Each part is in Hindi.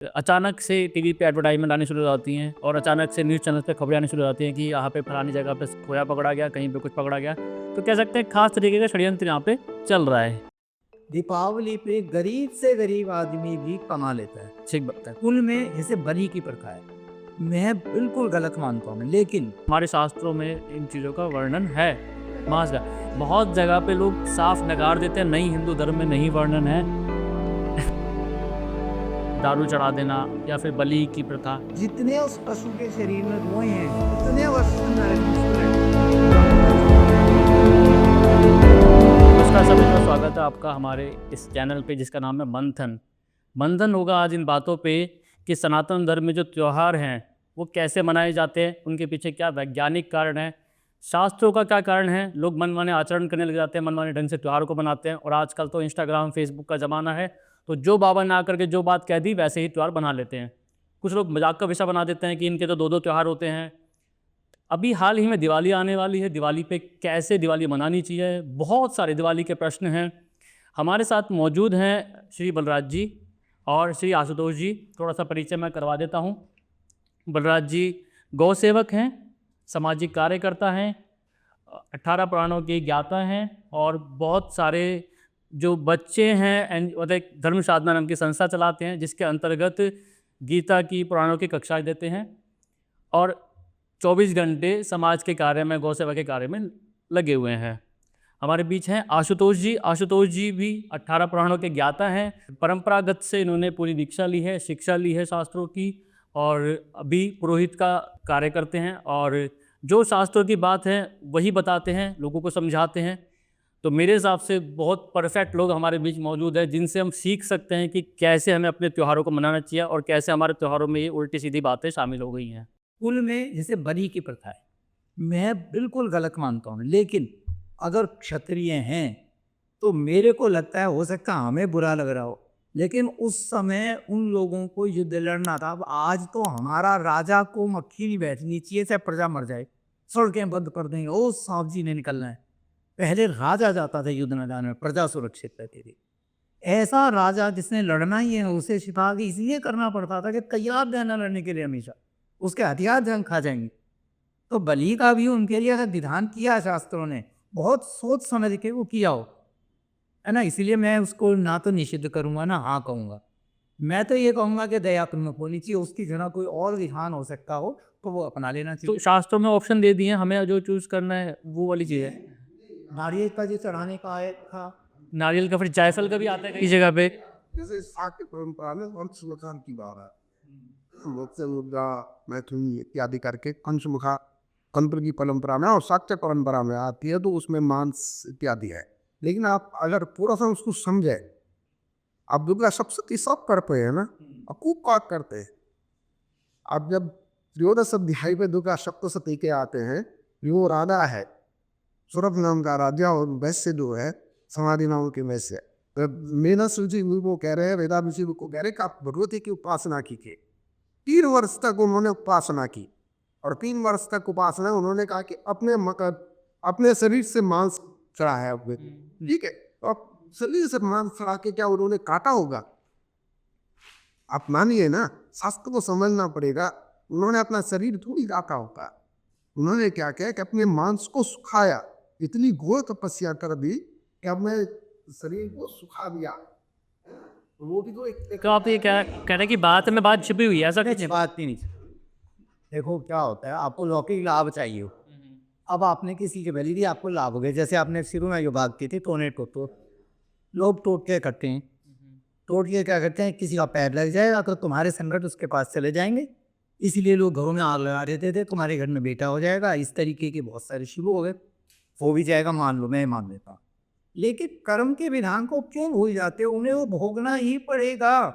अचानक से टीवी पे एडवर्टाइज़मेंट आनी शुरू हो जाती हैं और अचानक से न्यूज़ चैनल पे खबरें आनी शुरू हो जाती हैं कि यहाँ पे फलानी जगह पे खोया पकड़ा गया, कहीं पे कुछ पकड़ा गया। तो कह सकते हैं ख़ास तरीके का षड्यंत्र यहाँ पे चल रहा है। दीपावली पे गरीब से गरीब आदमी भी कमा लेता है। ठीक बात है। कुल में जैसे बलि की प्रथा है, मैं बिल्कुल गलत मानता हूँ, लेकिन हमारे शास्त्रों में इन चीज़ों का वर्णन है। मास का बहुत जगह पे लोग साफ नकार देते हैं, नहीं हिंदू धर्म में नहीं वर्णन है। दारू चढ़ा देना या फिर बलि की प्रथा। जितने उस पशु के शरीर में रोए हैं उतने वर्ष नरक में सूरज। नमस्कार सभी का स्वागत है आपका हमारे इस चैनल पे जिसका नाम है मंथन। मंथन होगा आज इन बातों पे कि सनातन धर्म में जो त्यौहार हैं वो कैसे मनाए जाते हैं, उनके पीछे क्या वैज्ञानिक कारण है, शास्त्रों का क्या कारण है। लोग मनमाने आचरण करने लग जाते हैं, मनमाने ढंग से त्यौहार को मनाते हैं और आजकल तो इंस्टाग्राम फेसबुक का ज़माना है, तो जो बाबा ने आकर के जो बात कह दी वैसे ही त्यौहार बना लेते हैं। कुछ लोग मजाक का विषय बना देते हैं कि इनके तो दो दो त्यौहार होते हैं। अभी हाल ही में दिवाली आने वाली है, दिवाली पे कैसे दिवाली मनानी चाहिए, बहुत सारे दिवाली के प्रश्न हैं। हमारे साथ मौजूद हैं श्री बलराज जी और श्री आशुतोष जी। थोड़ा सा परिचय मैं करवा देता हूँ। बलराज जी गौ सेवक हैं, सामाजिक कार्यकर्ता हैं, 18 पुराणों के ज्ञाता हैं और बहुत सारे जो बच्चे हैं मतलब धर्म साधना नाम की संस्था चलाते हैं जिसके अंतर्गत गीता की पुराणों की कक्षाएं देते हैं और 24 घंटे समाज के कार्य में, गौ सेवा के कार्य में लगे हुए हैं। हमारे बीच हैं आशुतोष जी। आशुतोष जी भी 18 पुराणों के ज्ञाता हैं। परंपरागत से इन्होंने पूरी दीक्षा ली है, शिक्षा ली है शास्त्रों की और अभी पुरोहित का कार्य करते हैं और जो शास्त्रों की बात है वही बताते हैं, लोगों को समझाते हैं। तो मेरे हिसाब से बहुत परफेक्ट लोग हमारे बीच मौजूद हैं जिनसे हम सीख सकते हैं कि कैसे हमें अपने त्योहारों को मनाना चाहिए और कैसे हमारे त्योहारों में ये उल्टी सीधी बातें शामिल हो गई हैं। कुल में जैसे बलि की प्रथा है, मैं बिल्कुल गलत मानता हूँ, लेकिन अगर क्षत्रिय हैं तो मेरे को लगता है हो सकता है हमें बुरा लग रहा हो, लेकिन उस समय उन लोगों को युद्ध लड़ना था। अब आज तो हमारा राजा को मक्खी नहीं बैठनी चाहिए, चाहे प्रजा मर जाए, सड़कें बंद कर देंगे, ओ सांप जी ने निकलना है। पहले राजा जाता था युद्ध मैदान में, प्रजा सुरक्षित रहती थी। ऐसा राजा जिसने लड़ना ही है उसे सिपाही इसलिए करना पड़ता था कि तैयार रहना लड़ने के लिए, हमेशा उसके हथियार जंग खा जाएंगे। तो बलि का भी उनके लिए अगर विधान किया है शास्त्रों ने, बहुत सोच समझ के वो किया हो, है ना। इसीलिए मैं उसको ना तो निषिद्ध करूंगा ना हाँ कहूंगा। मैं तो ये कहूंगा कि दयात्मक होनी चाहिए, उसकी जगह कोई और विधान हो सकता हो तो वो अपना लेना तो चाहिए। शास्त्रों में ऑप्शन दे दिए हैं, हमें जो चूज़ करना है वो वाली चीज़ है। नारियल का जो चढ़ाने का आया था, नारियल का, फिर जायफल का भी आता है कई जगह पे। जैसे शाक्य परंपरा में वंशमुखान की बात है, वत्स्य मुद्रा मैथुनी इत्यादि करके अंशमुखा तंत्र की परंपरा में और शाक्य परंपरा में आती है, तो उसमें मांस इत्यादि है। लेकिन आप अगर पूरा सा उसको समझे, आप दुर्गा सप्तशती सब करते हैं ना, खूब पाठ करते हैं। अब जब त्रयोदश अध्याय पे दुर्गा सप्तशती के आते हैं, वो राजा है सुरभ नाम का राजा और वैश्य जो है समाधि नाम के वैश्य। तो मेना सूची को कह रहे हैं, वेदा ऋषि को कह रहे हैं कि आप भगवती की उपासना की थी। 3 वर्ष तक उन्होंने उपासना की और 3 वर्ष तक उपासना उन्होंने कहा कि अपने शरीर से मांस चढ़ाया हुए, ठीक है। तो अब शरीर से मांस चढ़ा के क्या उन्होंने काटा होगा? आप मानिए ना, शास्त्र को समझना पड़ेगा। उन्होंने अपना शरीर थोड़ी काटा होगा। उन्होंने क्या किया कि अपने मांस को सुखाया, इतनी घोर तपस्या कर दी कि अपने शरीर को सुखा दिया। वो भी तो एक तो आप ये क्या कह रहे हैं कि बात में बात छिपी हुई है, ऐसा कुछ? बात नहीं। देखो क्या होता है, आपको लौकिक लाभ चाहिए हो। अब आपने किसी के बलि दी, आपको लाभ हो गया। जैसे आपने शुरू में जो बात की थी टोने को, तो लोग टोट के करते हैं। टोट के क्या करते हैं, किसी का पैर लग जाएगा तो तुम्हारे संकट उसके पास चले जाएंगे, इसीलिए लोग घरों में आग लगा देते थे, तुम्हारे घर में बेटा हो जाएगा। इस तरीके के बहुत सारे शुरू हो गए। हो भी जाएगा, मान लो, मैं मान लेता हूँ। लेकिन कर्म के विधान को क्यों भूल जाते हो? उन्हें वो भोगना ही पड़ेगा,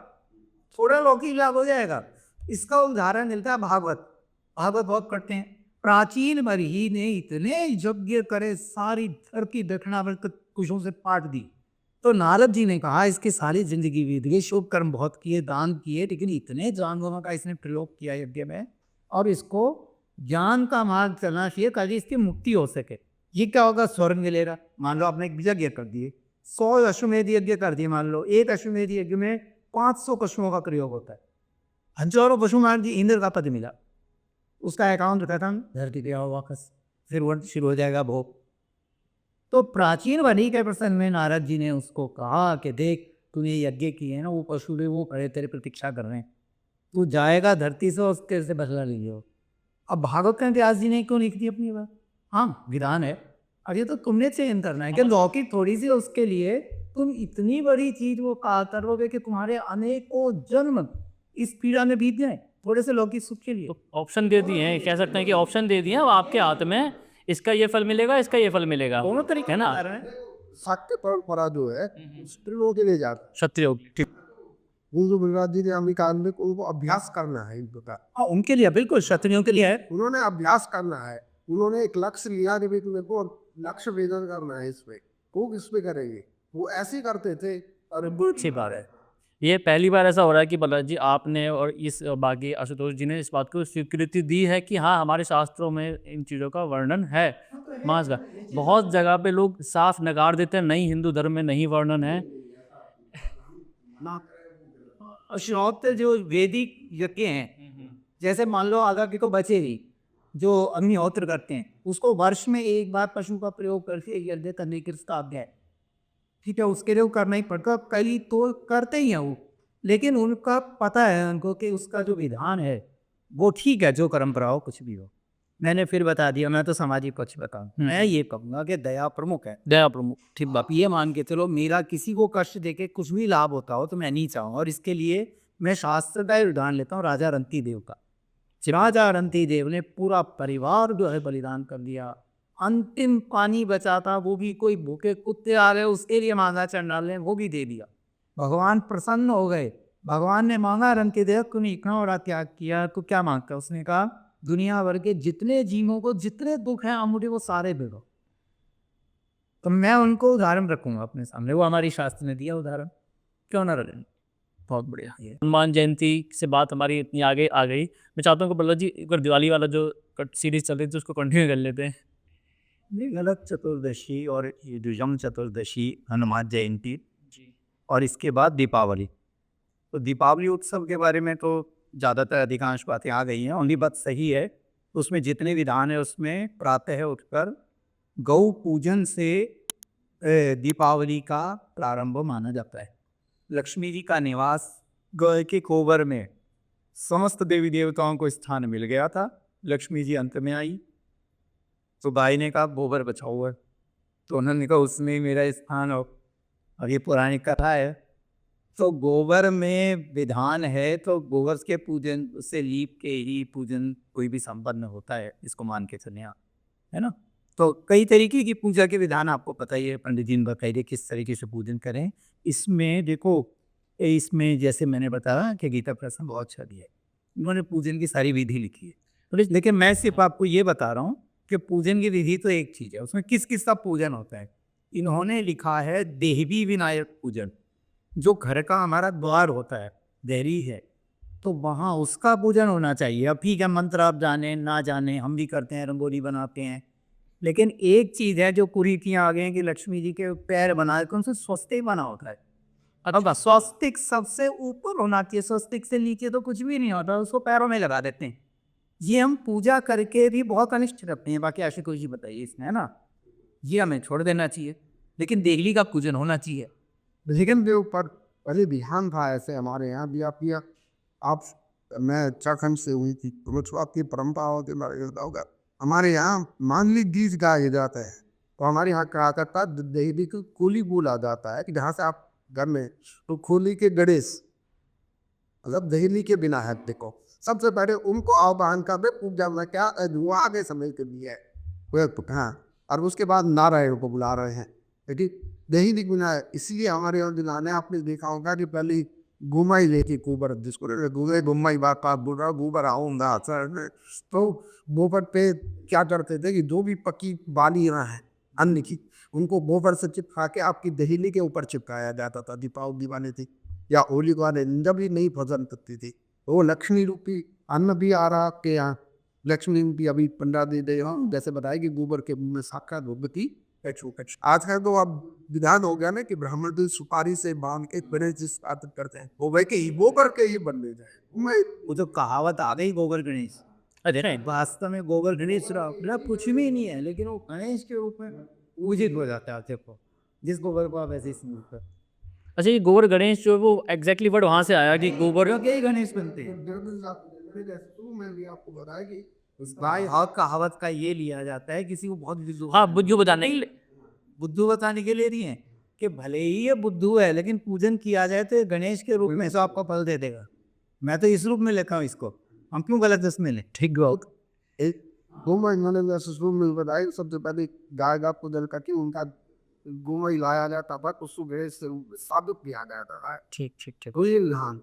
थोड़ा लौकिक लाभ हो जाएगा। इसका उदाहरण मिलता है भागवत। भागवत बहुत करते हैं। प्राचीन मरही ने इतने यज्ञ करे, सारी धरती दक्षिणावर्त कुशों से पाट दी। तो नारद जी ने कहा इसकी सारी जिंदगी बीत गई, शुभ कर्म बहुत किए, दान किए, लेकिन इतने जानवरों का इसने प्रयोग किया यज्ञ में, और इसको ज्ञान का मार्ग चलना चाहिए ताकि इसकी मुक्ति हो सके। ये क्या होगा, स्वर्ग मिलेगा। मान लो आपने एक यज्ञ कर दिए, 100 अश्वमेध यज्ञ कर दिए, मान लो एक अश्वमेध यज्ञ में 500 पशुओं का प्रयोग होता है, हजारों पशुमान जी इंद्र का पद मिला, उसका अकाउंट खत्म, धरती पे आओ वापस, फिर वो शुरू हो जाएगा भोग। तो प्राचीन वाणी के प्रसंग में नारद जी ने उसको कहा कि देख तूने यज्ञ किए हैं ना, वो पशु भी वो खड़े तेरे प्रतीक्षा कर रहे हैं, तू जाएगा धरती से और उसके से बदला लीजिए। अब भागवत का व्यास जी ने क्यों लिख दी अपनी बात? हाँ विधान है, अब ये तो तुमने चयन करना है कि लौकिक थोड़ी सी उसके लिए तुम इतनी बड़ी चीज वो करोगे कि तुम्हारे अनेकों जन्म इस पीड़ा में बीत जाए थोड़े से लौकिक सुख के लिए। तो ऑप्शन दे दिए हैं, कह सकते हैं कि ऑप्शन दे दिए हैं, अब आपके हाथ में, इसका ये फल मिलेगा, इसका ये फल मिलेगा, दोनों तरीके है ना। बता रहे हैं। शाक्य परंपरा जो है स्त्रियों के लिए जाता है। क्षत्रियो ठीक। गुरु बलराज जी ने हमें कहा उनको अभ्यास करना है इन प्रकार, हाँ उनके लिए बिल्कुल क्षत्रियों के लिए है। उन्होंने अभ्यास करना है, उन्होंने एक लक्ष्य लिया कि मेरे को लक्ष्य वेदन करना है, इसमें वो किस पे करेंगे, वो ऐसे करते थे। और बहुत अच्छी बात है। ये पहली बार ऐसा हो रहा है कि बलराज जी आपने और इस बाकी आशुतोष जी ने इस बात को स्वीकृति दी है कि हाँ हमारे शास्त्रों में इन चीज़ों का वर्णन है। मास का बहुत जगह पे लोग साफ नकार देते हैं, नहीं हिंदू धर्म में नहीं वर्णन है। श्रोत जो वैदिक यज्ञ हैं, जैसे मान लो अगर किसी को बचेगी जो अग्निहोत्र करते हैं, उसको वर्ष में एक बार पशु का प्रयोग करके यज्ञ करने की उसका आज्ञा है, ठीक है, उसके लिए वो करना ही पड़ता। कई तो करते ही हैं वो, लेकिन उनका पता है उनको कि उसका जो विधान है वो ठीक है, जो परंपरा हो कुछ भी हो। मैंने फिर बता दिया, मैं तो सामाजिक पक्ष बताऊँ, मैं ये कहूँगा कि दया प्रमुख है। दया प्रमुख ठीक बात, ये मान के चलो मेरा किसी को कष्ट देके कुछ भी लाभ होता हो तो मैं नहीं चाहूँ, और इसके लिए मैं शास्त्र का ही उदाहरण लेता हूँ राजा रंती देव का। राजा रंती देव ने पूरा परिवार जो है बलिदान कर दिया, अंतिम पानी बचा था वो भी कोई भूखे कुत्ते आ गए उसके लिए मांगा चंडाल ने, वो भी दे दिया। भगवान प्रसन्न हो गए, भगवान ने मांगा रंती देव तूने इतना बड़ा त्याग किया तो क्या मांगता? उसने कहा दुनिया भर के जितने जीवों को जितने दुख हैं मुझे वो सारे दे दो। तो मैं उनको उदाहरण रखूंगा अपने सामने, वो हमारी शास्त्र ने दिया उदाहरण, क्यों ना रखें। बहुत बढ़िया। ये हनुमान जयंती से बात हमारी इतनी आगे आ गई, मैं चाहता हूँ कि बलराज जी एक बार दिवाली वाला जो सीरीज चल रही थी उसको कंटिन्यू कर लेते हैं। गलत चतुर्दशी और ये द्विजम चतुर्दशी, हनुमान जयंती जी और इसके बाद दीपावली। तो दीपावली उत्सव के बारे में तो ज़्यादातर अधिकांश बातें आ गई हैं, ओनली बात सही है उसमें जितने विधान है उसमें प्रातः उठकर गौ पूजन से दीपावली का प्रारंभ माना जाता है। लक्ष्मी जी का निवास गाय के गोबर में समस्त देवी देवताओं को स्थान मिल गया था। लक्ष्मी जी अंत में आई तो गाय ने कहा गोबर बचा हुआ है, तो उन्होंने कहा उसमें ही मेरा स्थान हो। अब ये पुरानी कथा है, तो गोबर में विधान है तो गोबर के पूजन से लीप के ही पूजन कोई भी संपन्न होता है, इसको मान के चले आप, है ना। तो कई तरीके की पूजा के विधान आपको पता ही है, पंडित जी ने बताइए किस तरीके से पूजन करें। इसमें देखो, इसमें जैसे मैंने बताया कि गीता प्रश्न बहुत अच्छा दिया है, उन्होंने पूजन की सारी विधि लिखी है, लेकिन मैं सिर्फ आपको ये बता रहा हूँ कि पूजन की विधि तो एक चीज़ है, उसमें किस किस का पूजन होता है। इन्होंने लिखा है देवी विनायक पूजन, जो घर का हमारा द्वार होता है, देहरी है, तो वहाँ उसका पूजन होना चाहिए। अब ठीक है मंत्र आप जाने ना जाने, हम भी करते हैं, रंगोली बनाते हैं, लेकिन एक चीज़ है जो कुरीतियाँ आ गई हैं कि लक्ष्मी जी के पैर बनाए तो उनसे स्वस्तिक बना होता है। अब स्वस्तिक सबसे ऊपर होना चाहिए, स्वस्तिक से नीचे तो कुछ भी नहीं होता, उसको पैरों में लगा देते हैं। ये हम पूजा करके भी बहुत अनिष्ट रखते हैं। बाकी आशुतोष जी बताइए इसमें, है ना, ये हमें छोड़ देना चाहिए, लेकिन देहली का पूजन होना चाहिए। लेकिन के ऊपर पहले ध्यान था ऐसे हमारे यहाँ भी आप किया। आप मैं उत्तराखंड से हुई थी तो मुझको आपकी परंपराओं के बारे में बताऊंगा। हमारे यहाँ मानली गीत गाया जाता है, तो हमारे यहाँ कहा जाता है देवी को खोली बोला जाता है कि जहाँ से आप घर में तो खोली के गणेश मतलब दहली के बिना है। देखो सबसे पहले उनको आह्वान कर दे पूजा में क्या वो आगे समय के लिए है हाँ, और उसके बाद नारायण को बुला रहे हैं, ठीक दही बिना है। इसलिए हमारे यहाँ दिलाने आपने देखा होगा कि पहले घुमा ही लेती गोबर, जिसको घूमे घुमा ही बात बोल रहा गोबर आऊँगा सर। तो गोबर पे क्या करते थे कि जो भी पकी बाली है अन्न की, उनको गोबर से चिपका के आपकी दहीली के ऊपर चिपकाया जाता था। दीपावली वाले थी या होली वाले जब भी नई फसल पकती थी, वो लक्ष्मी रूपी अन्न भी आ रहा आपके यहाँ। लक्ष्मी रूपी अभी 15 दिन जैसे बताया कि गोबर के मुँह में साक्षात भगवती कछु कछु आजकल तो अब विधान हो गया ना कि ब्राह्मण तो सुपारी से बांध के गणेश जी स्थापित करते हैं, वो वही के ही वो करके ही बन ले जाए। मैं वो तो कहावत आ गई गोबर गणेश। अरे नहीं, वास्तव में गोबर गणेश मतलब कुछ भी नहीं है, लेकिन वो गणेश के रूप में पूजित हो जाता है। आप देखो जिस गोबर को आप ऐसे इस्तेमाल करते अच्छा ये गोबर गणेश जो है वो एग्जैक्टली वर्ड वहाँ से आया कि गोबर हो, यही गणेश बनते हैं। मैं भी आपको बताया कि भाई हर कहावत का ये लिया जाता है किसी को बहुत हाँ बुद्धू बताने के लिए। बुद्धू बताने के लिए नहीं है कि भले ही ये बुद्धू है, लेकिन पूजन किया जाए तो ये गणेश के रूप में, तो आपको फल दे देगा। मैं तो इस रूप में लेता हूँ इसको, हम क्यों गलत इसमें ले। ठीक बात। एक गोमय इन्होंने ससुर में बताया सबसे पहले गाय का पूजन करके उनका गोमय लाया जाता था, उसको गणेश से साबित किया गया था। ठीक ठीक ठीक। तो ये विधान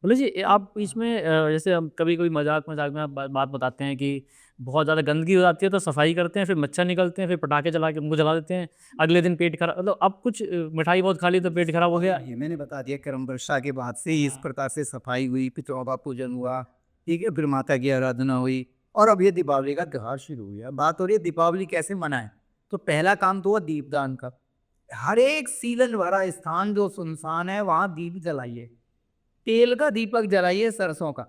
बोले जी आप इसमें जैसे हम कभी कभी मजाक मजाक में आप बात बताते हैं कि बहुत ज़्यादा गंदगी हो जाती है तो सफाई करते हैं, फिर मच्छर निकलते हैं, फिर पटाखे जला के उनको जला देते हैं, अगले दिन पेट खराब, मतलब अब कुछ मिठाई बहुत खा ली तो पेट खराब हो गया। ये मैंने बता दिया, कर्म वर्षा के बाद से इस प्रकार से सफाई हुई, पितरों का पूजन हुआ, ठीक है, फिर माता की आराधना हुई, और अब ये दीपावली का त्योहार शुरू हुआ। बात हो रही है दीपावली कैसे मनाएं, तो पहला काम तो हुआ दीपदान का। हर एक सीलन भरा स्थान जो सुनसान है वहां दीप जलाइए, तेल का दीपक जलाइए, सरसों का,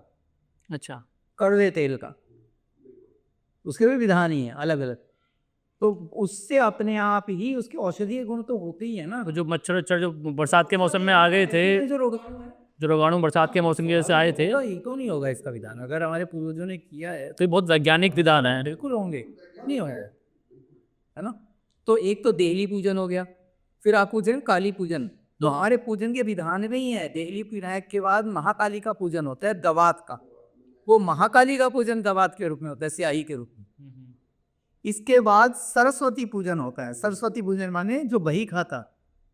अच्छा। कड़वे तेल का, उसके भी विधान ही है अलग अलग। तो उससे अपने आप ही उसके औषधीय गुण तो होते ही है ना। तो जो मच्छर वच्छर जो बरसात के मौसम में आ गए थे, जो रोगाणु है, जो रोगाणु बरसात के मौसम की वजह से आए थे, तो ये तो नहीं होगा इसका विधान। अगर हमारे पूर्वजों ने किया है तो ये बहुत वैज्ञानिक विधान है। बिल्कुल होंगे, नहीं होगा, है ना। तो एक तो देहली पूजन हो गया, फिर आप पूछ रहे हैं काली पूजन। तो हमारे पूजन के विधान में ही है, देहली विनायक के बाद महाकाली का पूजन होता है, दवात का। वो महाकाली का पूजन दवात के रूप में होता है, स्याही के रूप में। इसके बाद सरस्वती पूजन होता है। सरस्वती पूजन माने जो बही खाता,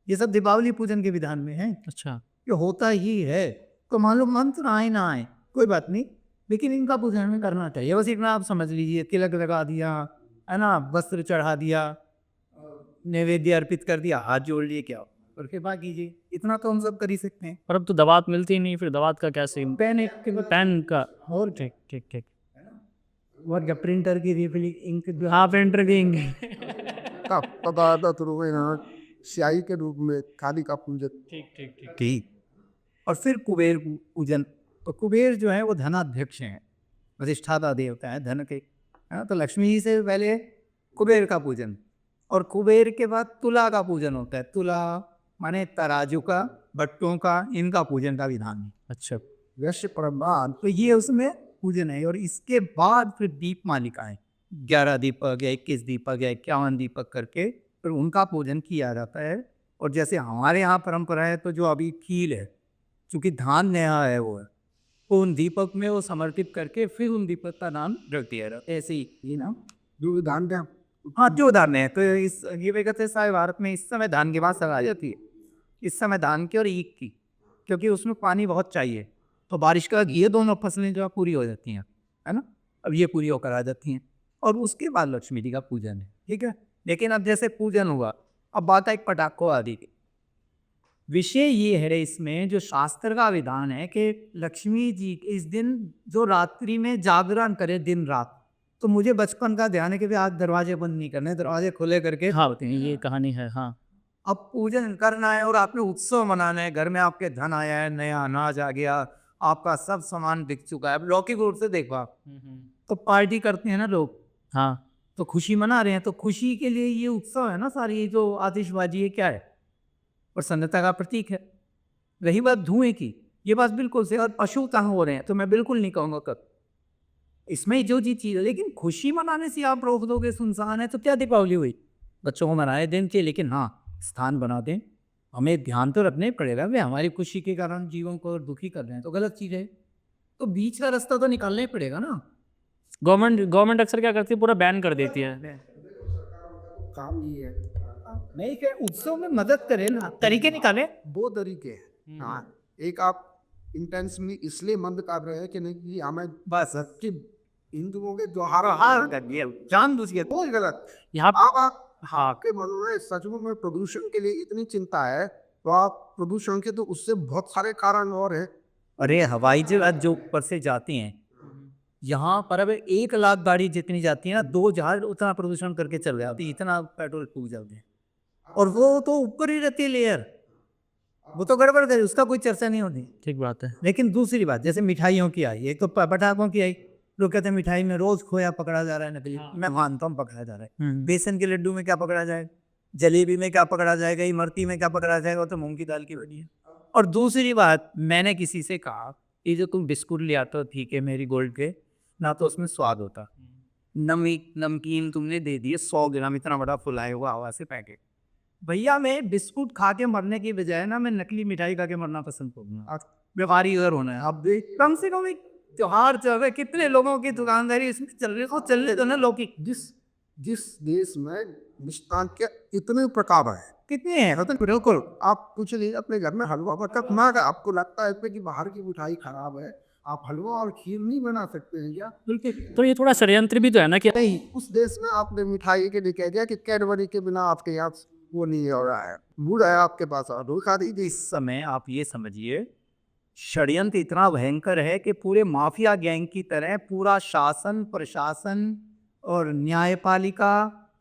ये सब दीपावली पूजन के विधान में है। अच्छा। ये होता ही है। तो मान लो मंत्र आए ना आए कोई बात नहीं, लेकिन इनका पूजन हमें करना चाहिए। बस इतना आप समझ लीजिए, तिलक लगा दिया, है ना, वस्त्र चढ़ा दिया, नैवेद्य अर्पित कर दिया, हाथ जोड़ लिए, क्या और कृपा कीजिए, इतना तो हम सब कर ही सकते हैं। पर अब तो दवात मिलती ही नहीं, फिर दवात का क्या सीन? पेन एक के बाद पेन का। और ठीक ठीक ठीक। और क्या, प्रिंटर की रिफिलिंग इंक, हाँ प्रिंटर की इंक। का पता था तो स्याही के रूप में काली का पूजन। ठीक ठीक ठीक। ठीक। और फिर कुबेर पूजन। तो कुबेर जो है वो धनाध्यक्ष हैं, अधिष्ठाता देवता है धन के, है ना। तो लक्ष्मी जी से पहले कुबेर का पूजन, और कुबेर के बाद तुला का पूजन होता है। तुला माने तराजू का, बट्टों का, इनका पूजन का विधान है। अच्छा। वैश्य परमान, तो ये उसमें पूजन है। और इसके बाद फिर दीप मालिकाएं, 11 दीपक या 21 दीपक या 51 दीपक करके फिर उनका पूजन किया जाता है। और जैसे हमारे यहाँ परंपरा है, तो जो अभी खील है, चूंकि धान नया है वो है, तो उन दीपक में वो समर्पित करके फिर उन दीपक का नाम रख दिया जाता है। ऐसे ही ये नाम, जो विधान का हाँ, जो धान है। तो इस ये वे कहते हैं सारे भारत में इस समय धान की बात आ जाती है, इस समय धान की और ईख की, क्योंकि उसमें पानी बहुत चाहिए। तो बारिश का ये दोनों फसलें जो है पूरी हो जाती हैं, है ना। अब ये पूरी होकर आ जाती हैं, और उसके बाद लक्ष्मी जी का पूजन है, ठीक है। लेकिन अब जैसे पूजन हुआ, अब बात है एक पटाखों आदि की। विषय ये है इसमें, जो शास्त्र का विधान है कि लक्ष्मी जी इस दिन जो रात्रि में जागरण करे दिन रात, तो मुझे बचपन का ध्यान है कि आज दरवाजे बंद नहीं करने, दरवाजे खुले करके हाँ ये कहानी है। हाँ। अब पूजन करना है, और आपने उत्सव मनाना है। घर में आपके धन आया है, नया अनाज आ गया, आपका सब सामान बिक चुका है। अब लौकिक रूप से देखो आप, तो पार्टी करते हैं ना लोग, हाँ। तो खुशी मना रहे हैं, तो खुशी के लिए ये उत्सव है ना, सारी ये जो आतिशबाजी है क्या है, प्रसन्नता का प्रतीक है। रही बात धुएं की, ये बात बिल्कुल से, और पशु कहाँ हो रहे हैं, तो मैं बिल्कुल नहीं कहूँगा कब इसमें जो चीज़ है। लेकिन खुशी मनाने से आप रोक दोगे, सुनसान है, तो क्या दीपावली हुई? बच्चों को मनाए दिन के, लेकिन हाँ स्थान बना दें। हमें ध्यान तो रखना ही पड़ेगा, वे हमारी खुशी के कारण जीवों को दुखी कर रहे हैं तो गलत चीज़ है। तो बीच का रास्ता तो निकालना ही पड़ेगा ना। गवर्नमेंट अक्सर क्या करती है, पूरा बैन कर देती है। काम ही है, नहीं, क्या उत्सव में मदद करें ना, तरीके निकाले। वो तरीके हैं। हाँ, एक आप इंटेंशनली इसलिए बंद कर रहे हैं कि नहीं कि हमें बस कि हिंदुओं के त्योहार हार कर दिया, जान दूसरी बहुत गलत। यहाँ आप हाँ, आपके मन में सचमुच में प्रदूषण के लिए इतनी चिंता है, तो आप प्रदूषण के तो उससे बहुत सारे कारण और हैं। अरे हवाई जहाज जो ऊपर से जाते हैं, यहाँ पर अब 1 लाख गाड़ी जितनी जाती है ना, 2 जहाज उतना प्रदूषण करके चल जाती है, इतना पेट्रोल फूक जाते हैं। और वो तो ऊपर ही रहती है लेयर, वो तो गड़बड़ है, उसका कोई चर्चा नहीं होती। ठीक बात है। लेकिन दूसरी बात, जैसे मिठाइयों की आई, एक तो पटाखों की आई, लोग कहते हैं मिठाई में रोज खोया पकड़ा जा रहा है नकली। मैं मानता हूँ पकड़ा जा रहा है। बेसन के लड्डू में क्या पकड़ा जाएगा, जलेबी में क्या पकड़ा जाएगा, इमरती में क्या पकड़ा जाएगा, वो तो मूंग की दाल की बनी है। और दूसरी बात, मैंने किसी से कहा, ये जो तुम बिस्कुट ले आते हो ठीक है मेरी गोल्ड के, ना तो उसमें स्वाद होता, नमकीन तुमने दे दिए 100 ग्राम, इतना बड़ा फुलाया हुआ हवा से पैकेट। भैया मैं बिस्कुट खा के मरने की बजाय ना, मैं नकली मिठाई खा के मरना पसंद करूंगा। व्यापारी अगर होना है, अब कम से कम एक त्योहार चल रहा है, कितने लोगों की दुकानदारी इसमें चल रही है, तो चलने दो ना लौकी। जिस देश में मिष्टान के इतने प्रकार है, कितने हैं, तो बिल्कुल आप कुछ नहीं, अपने घर में हलवा बना ना, आपको लगता है कि बाहर की मिठाई खराब है, आप हलवा और खीर नहीं बना सकते हैं क्या? बिल्कुल। तो ये थोड़ा षड्यंत्र भी तो है ना कि नहीं, उस देश में आपने मिठाई के लिए कह दिया कि कैडबरी के बिना आपके यहाँ वो नहीं हो रहा है, बूढ़ है आपके पास, और धोखा दीजिए। इस समय आप ये समझिए, षड्यंत्र इतना भयंकर है कि पूरे माफिया गैंग की तरह पूरा शासन, प्रशासन और न्यायपालिका,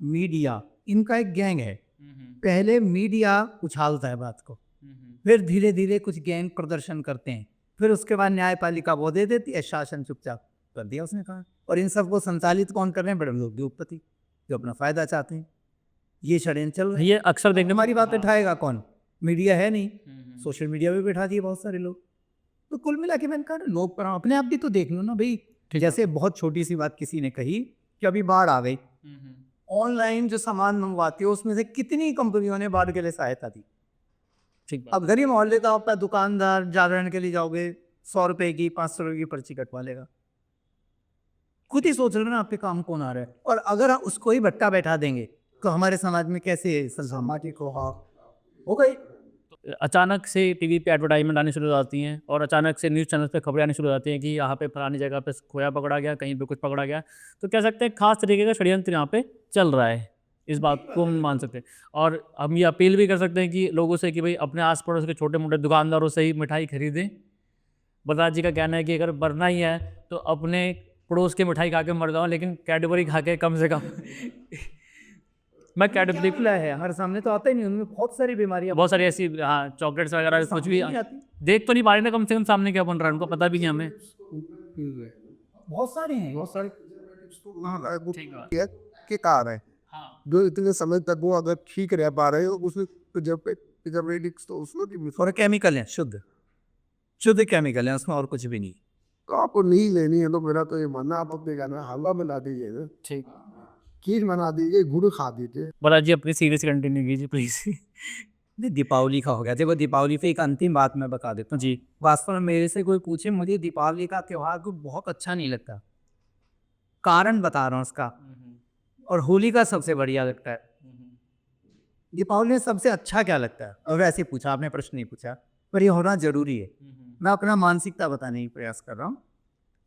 मीडिया, इनका एक गैंग है। पहले मीडिया उछालता है बात को, फिर धीरे धीरे कुछ गैंग प्रदर्शन करते हैं, फिर उसके बाद न्यायपालिका वो दे देती है, शासन चुपचाप कर दिया उसने कहा। और इन सबको संचालित कौन कर रहे हैं? बड़े लोग, उद्योगपति, जो अपना फायदा चाहते हैं। ये षड्यंत्र चल रहा है। ये अक्सर देखने में हमारी बात उठाएगा कौन? मीडिया है नहीं, सोशल मीडिया पे बैठा दिए बहुत सारे लोग। तो कुल मिला के मैंने कहा लोग पर अपने आप भी तो देख लो ना भाई। जैसे बहुत छोटी सी बात किसी ने कही कि अभी बाढ़ आ गई, ऑनलाइन जो सामान मंगवाती हो उसमें से कितनी कंपनियों ने बाढ़ के लिए सहायता दी। ठीक अब गरीब मोहल्ले का अपना दुकानदार जागरण के लिए जाओगे, 100 रुपए की 500 रुपए की पर्ची कटवा लेगा। खुद ही सोच लो ना आपके काम कौन आ रहा है। और अगर हम उसको ही भट्टा बैठा देंगे तो हमारे समाज में कैसे सामाजिक हो गई। अचानक से टीवी पे एडवर्टाइजमेंट आनी शुरू हो जाती हैं और अचानक से न्यूज़ चैनल पे खबरें आनी शुरू हो जाती हैं कि यहाँ पे फलानी जगह पे खोया पकड़ा गया, कहीं पे कुछ पकड़ा गया। तो कह सकते हैं खास तरीके का षड्यंत्र यहाँ पे चल रहा है, इस बात को हम मान सकते हैं। और हम ये अपील भी कर सकते हैं कि लोगों से कि भाई अपने आस पड़ोस के छोटे मोटे दुकानदारों से ही मिठाई खरीदें। बलराज जी का कहना है कि अगर मरना ही है तो अपने पड़ोस की मिठाई खा के मर जाओ, लेकिन कैडबरी खा के कम से कम मैं कैडबरी है हर सामने तो आता ही नहीं, उनमें बहुत सारी बीमारियां, बहुत सारी ऐसी, हाँ, चॉकलेट्स वगैरह कुछ भी नहीं आती। देख तो नहीं पा रहे ना, कम से कम सामने क्या बन रहा है उनको पता भी नहीं हमें। बहुत सारे हैं। बहुत सारे ठीक बात। के कार है हाँ, जो इतने समय तक वो अगर ठीक रह पा रहे हो, उसमें प्रिजर्वेटिव्स तो उसमें भी और केमिकल है, शुद्ध शुद्ध केमिकल है उसमें, और कुछ भी नहीं। तो आपको नहीं लेनी है तो मेरा तो ये मानना, आप अपने घर में हलवा बना दीजिए ना, ठीक। खीर बना दीजिए, गुड़ खा दीजिए। बलराज जी अपनी सीरीज कंटिन्यू कीजिए प्लीज। नहीं, दीपावली का हो गया। देखो दीपावली पे एक अंतिम बात मैं बता देता हूँ जी। वास्तव में मेरे से कोई पूछे, मुझे दीपावली का त्योहार को बहुत अच्छा नहीं लगता। कारण बता रहा हूँ उसका। और होली का सबसे बढ़िया लगता है। दीपावली में सबसे अच्छा क्या लगता है? और वैसे पूछा आपने, प्रश्न नहीं पूछा, पर ये होना जरूरी है। मैं अपना मानसिकता बताने की प्रयास कर रहा हूँ।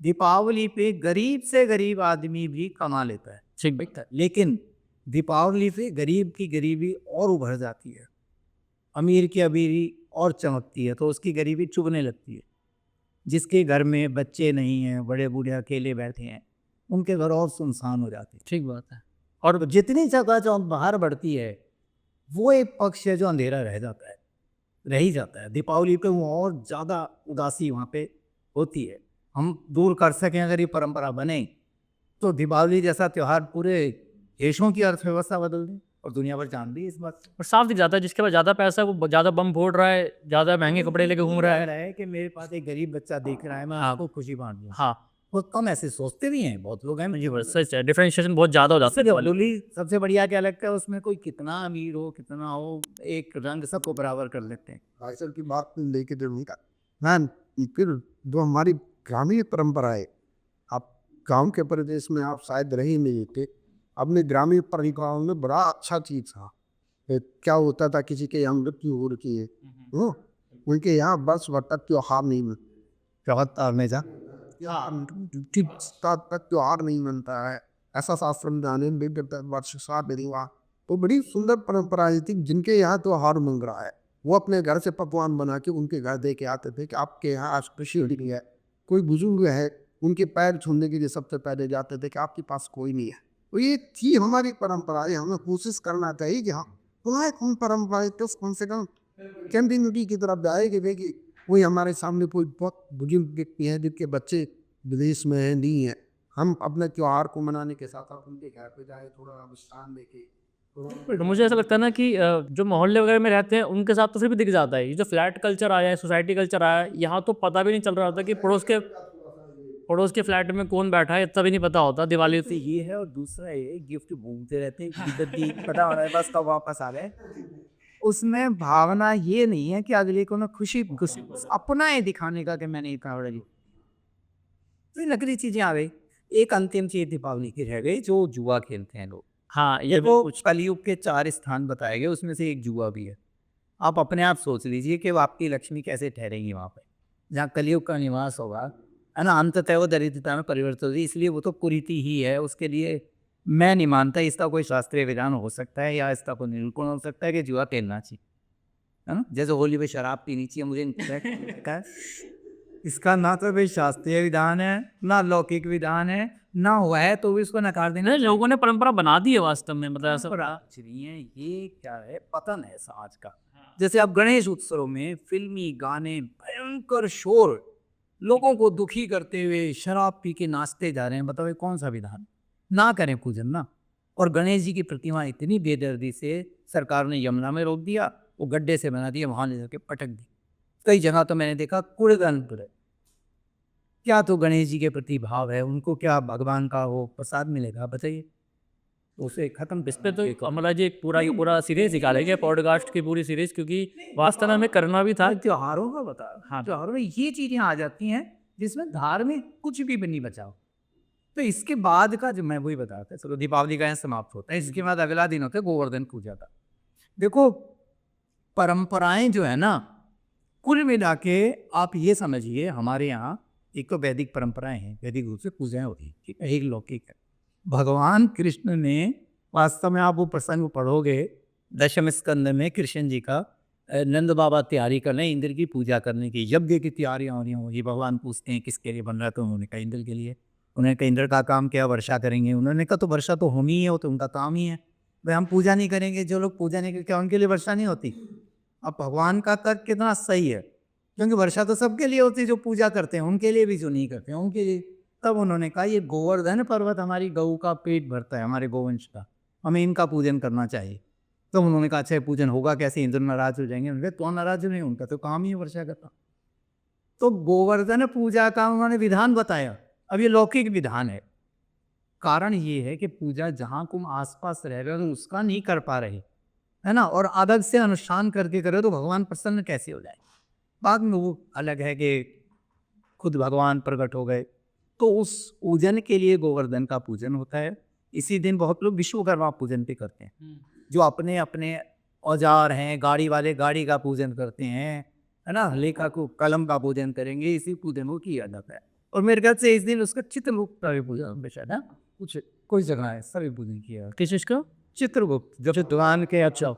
दीपावली पे गरीब से गरीब आदमी भी कमा लेता है, ठीक। लेकिन दीपावली पे गरीब की गरीबी और उभर जाती है, अमीर की अमीरी और चमकती है, तो उसकी गरीबी चुभने लगती है। जिसके घर में बच्चे नहीं हैं, बड़े बूढ़े अकेले बैठे हैं, उनके घर और सुनसान हो जाते हैं। ठीक बात है। और जितनी चकाचौंध बाहर बढ़ती है, वो एक पक्ष है जो अंधेरा रह जाता है, रह ही जाता है। दीपावली पे वो और ज़्यादा उदासी वहाँ पे होती है। हम दूर कर सकें अगर ये परंपरा बने, तो दीपावली जैसा त्यौहार पूरे देशों की अर्थव्यवस्था बदल दे, और दुनिया भर जान दी इस बात से। और साफ दिख जाता है जिसके पास ज़्यादा पैसा है वो ज़्यादा बम फोड़ रहा है, ज़्यादा महंगे कपड़े लेके घूम रहा है। कि मेरे पास एक गरीब बच्चा देख रहा है, मैं हाँ। आपको खुशी बांट दूँ। हाँ, बहुत कम ऐसे सोचते भी हैं, बहुत लोग हैं। जी बस सच है, डिफरेंशिएशन बहुत ज़्यादा हो जाता है दीपावली। दीपावली सबसे बढ़िया क्या लगता है, उसमें कोई कितना अमीर हो कितना हो, एक रंग सबको बराबर कर लेते हैं। आजकल की बात लेके जरूरी का मैन, फिर जो हमारी ग्रामीण परंपरा है, आप गांव के प्रदेश में आप शायद रह ही नहीं थे, अपने ग्रामीण परंपराओं में बड़ा अच्छा चीज था। क्या होता था, किसी के यहाँ मृत्यु हो रही है, उनके यहाँ वर्ष भर तक त्योहार नहीं मिलता, त्योहार नहीं मिलता है, ऐसा शास्त्र में जाने वर्ष साथ हुआ। तो बड़ी सुंदर परंपराएं थी। जिनके यहाँ त्योहार मिल रहा है वो अपने घर से पकवान बना के उनके घर दे के आते थे कि आपके यहाँ आज खुशी हो रही है, कोई बुजुर्ग है उनके पैर छूने के लिए सबसे पहले जाते थे कि आपके पास कोई नहीं है। तो ये थी हमारी परंपरा, ये हमें कोशिश करना चाहिए कि हाँ पुनः उन परंपराएं तो कम से कम कंटिन्यूटी की तरफ जाए कि देखिए कोई हमारे सामने कोई बहुत बुजुर्ग व्यक्ति है जिनके बच्चे विदेश में है, नहीं है, हम अपने त्योहार को मनाने के साथ साथ उनके घर पे जाए, थोड़ा विश्राम लेके बट मुझे ऐसा लगता है ना कि जो मोहल्ले वगैरह में रहते हैं उनके साथ तो फिर भी दिख जाता है। ये जो फ्लैट कल्चर आया है, सोसाइटी कल्चर आया है, यहाँ तो पता भी नहीं चल रहा होता कि पड़ोस के फ्लैट में कौन बैठा है, इतना भी नहीं पता होता दिवाली तो ये है, और दूसरा ये गिफ्ट घूमते रहते हैं इधर भी पता हो रहा है बस कब वापस आ रहे। उसमें भावना ये नहीं है कि अगले को ना खुशी खुशी अपना है दिखाने का कि मैंने ये कहा जी। तो ये नकली चीजें आ गई। एक अंतिम चीज दीपावली की रह गई, जो जुआ खेलते हैं लोग। हाँ, ये वो कुछ कलयुग के 4 स्थान बताए गए, उसमें से एक जुआ भी है। आप अपने आप सोच लीजिए कि वो आपकी लक्ष्मी कैसे ठहरेगी वहाँ पे, जहाँ कलयुग का निवास होगा, है ना। अंततः वो दरिद्रता में परिवर्तित होगी, इसलिए वो तो कुरीति ही है। उसके लिए मैं नहीं मानता इसका कोई शास्त्रीय विधान हो सकता है या इसका कोई निरूपण हो सकता है कि जुआ खेलना चाहिए, है ना। जैसे होली में शराब पीनी चाहिए, मुझे नहीं लगता है। इसका ना तो कोई शास्त्रीय विधान है, ना लौकिक विधान है, ना हुआ है तो भी इसको नकार देना। नहीं, लोगों ने परंपरा बना दी है वास्तव में, मतलब ऐसा ये क्या है, पतन है समाज का। जैसे आप गणेश उत्सव में फिल्मी गाने, भयंकर शोर, लोगों को दुखी करते हुए शराब पी के नाचते जा रहे हैं। बताओ ये कौन सा विधान। ना करें पूजन ना। और गणेश जी की प्रतिमा इतनी बेदर्दी से सरकार ने यमुना में रोक दिया, वो गड्ढे से बना दिया, वहां ले जाके पटक दी। कई जगह तो मैंने देखा कूड़ेदान पड़े। क्या तो गणेश जी के प्रति भाव है, उनको क्या भगवान का वो प्रसाद मिलेगा बताइए। तो उसे खत्म इस पे तो अमला जी एक पूरा सीरीज निकालेंगे, पॉडकास्ट की पूरी सीरीज, क्योंकि वास्तव में हमें करना भी था। त्योहारों का बता। हाँ। त्योहारों में ये चीजें आ जाती हैं जिसमें धार्मिक कुछ भी नहीं बचाओ। तो इसके बाद का जो मैं वही बताता है, चलो दीपावली का यहाँ समाप्त होता है, इसके बाद अगला दिन होता है गोवर्धन पूजा का। देखो परंपराएं जो है ना, कुल मिला के आप ये समझिए, हमारे यहाँ एक तो वैदिक परंपराएं हैं, वैदिक रूप से पूजाएं होती हैं, ठीक है, एक लौकिक है। भगवान कृष्ण ने वास्तव में, आप वो प्रसंग पढ़ोगे दशम स्कंद में, कृष्ण जी का नंद बाबा तैयारी कर रहे हैं इंद्र की पूजा करने की, यज्ञ की तैयारियां हो रही होंगी। भगवान पूछते हैं किसके लिए बन रहा है, तो उन्होंने कहा इंद्र के लिए। उन्होंने कहा इंद्र का काम क्या, वर्षा करेंगे। उन्होंने कहा तो वर्षा तो होनी ही है, वो तो उनका काम ही है। भाई हम पूजा नहीं करेंगे, जो लोग पूजा नहीं करते क्या उनके लिए वर्षा नहीं होती। अब भगवान का तर्क कितना सही है, क्योंकि वर्षा तो सबके लिए होती है, जो पूजा करते हैं उनके लिए भी, जो नहीं करते हैं उनके लिए। तब उन्होंने कहा ये गोवर्धन पर्वत हमारी गऊ का पेट भरता है, हमारे गोवंश का, हमें इनका पूजन करना चाहिए। तो उन्होंने कहा अच्छा पूजन होगा कैसे, इंद्र नाराज हो जाएंगे। उन्होंने तो नाराज नहीं, उनका तो काम ही है वर्षा करना। तो गोवर्धन पूजा का उन्होंने विधान बताया। अब ये लौकिक विधान है। कारण ये है कि पूजा जहाँ तुम आसपास रह रहे हो तो उसका नहीं कर पा रहे, है ना, और अलग से अनुष्ठान करके करो तो भगवान प्रसन्न कैसे हो जाए। बाद में वो अलग है कि खुद भगवान प्रकट हो गए, तो उस पूजन के लिए गोवर्धन का पूजन होता है। इसी दिन बहुत लोग विश्वकर्मा पूजन भी करते हैं, जो अपने अपने औजार हैं, गाड़ी वाले गाड़ी का पूजन करते हैं, है ना, लेखा को कलम का पूजन करेंगे, इसी पूजन को किया जाता है। और मेरे ख्याल से इस दिन उसका चित्रगुप्त का भी पूजन शायद है, कुछ कोई जगह है सभी पूजन किया। किस चीज का? चित्रगुप्त, जब दुकान के, अच्छा,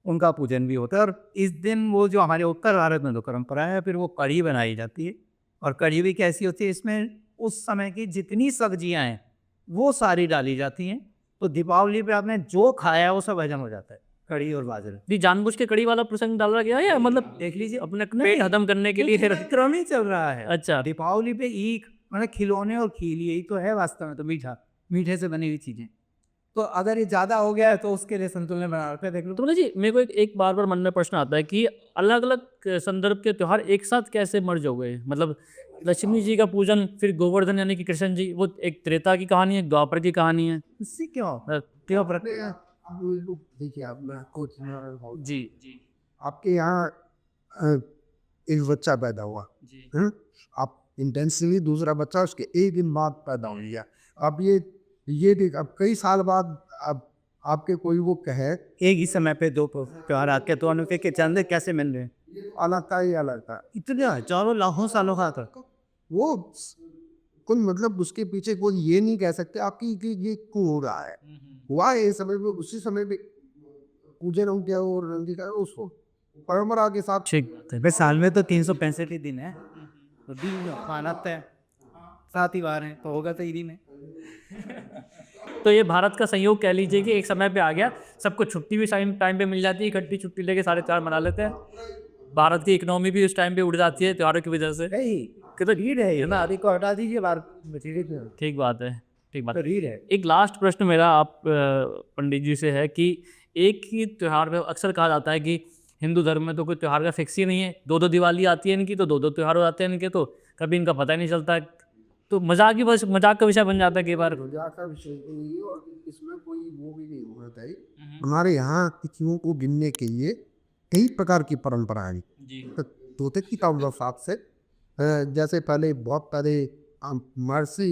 उनका पूजन भी होता है। और इस दिन वो जो हमारे उत्तर भारत में जो परंपरा है, फिर वो कढ़ी बनाई जाती है। और कढ़ी भी कैसी होती है, इसमें उस समय की जितनी सब्जियां हैं वो सारी डाली जाती हैं। तो दीपावली पे आपने जो खाया वो सब हजम हो जाता है, कढ़ी और बाजरा। जी, जानबूझ के कड़ी वाला प्रसंग डाला गया है या मतलब देख लीजिए अपने पेट हदम करने के लिए? क्रम ही चल रहा है। अच्छा। दीपावली पे ईख, मतलब खिलौने और खीर, यही तो है वास्तव में। तो मीठा, मीठे से बनी हुई चीजें, तो अगर ये ज्यादा हो गया है तो उसके लिए संतुलन बना रखते हैं। देख लो तो जी, मेरे को एक बार बार मन में प्रश्न आता है कि अलग अलग संदर्भ के त्योहार एक साथ कैसे मर्ज हो गए। मतलब लक्ष्मी जी का पूजन, फिर गोवर्धन यानी कि कृष्ण जी, वो एक त्रेता की कहानी है, एक द्वापर की कहानी है। इससे क्यों देखिए आप, मैं कुछ जी जी आपके यहाँ एक बच्चा पैदा हुआ, जी आप इंटेंसिवली दूसरा बच्चा उसके एक दिन बाद पैदा हो गया। अब ये देख, अब कई साल बाद अब आपके कोई वो कहे एक ही समय पे दो त्योहार आके तो अनोखे के चंदे कैसे मिल रहे हैं। अलग था, ये अलग था, इतने हजारों लाखों सालों का था वो कुल, मतलब उसके पीछे कोई ये नहीं कह सकते आपकी कि ये क्यों हो रहा है। हुआ ये समय में, उसी समय में पूजन हो गया और नंदी का उसको परंपरा के साथ। ठीक बात है। साल में तो 365 ही दिन है, तो दिन खाना तय साथ ही बाहर हैं तो होगा तो ईदी में। तो ये भारत का संयोग कह लीजिए कि एक समय पे आ गया, सबको छुट्टी भी टाइम पे मिल जाती है, इकट्ठी छुट्टी लेके सारे त्योहार मना लेते हैं। भारत की इकोनॉमी भी उस टाइम पे उड़ जाती है त्योहारों की वजह से। नहीं कि तो रीढ़ है ये ना, आदि को हटा दीजिए बाहर मटेरियल ठीक बात है, ठीक बात तो है। रीढ़ है। एक लास्ट प्रश्न मेरा आप पंडित जी से है कि एक ही त्यौहार में अक्सर कहा जाता है कि हिंदू धर्म में तो कोई त्यौहार का फिक्स ही नहीं है, दो दो दिवाली आती है इनकी, तो दो दो त्यौहार हो जाते हैं इनके, तो कभी इनका पता ही नहीं चलता। तो मजाक ही बस मजाक का विषय बन जाता है कई बार। मजाक का विषय नहीं है और इसमें कोई वो भी नहीं होना चाहिए। हमारे यहाँ तिथियों को गिनने के लिए कई प्रकार की परंपराएं हैं। जी तो तोते की ताउला साथ से जैसे पहले बहुत पहले महर्षि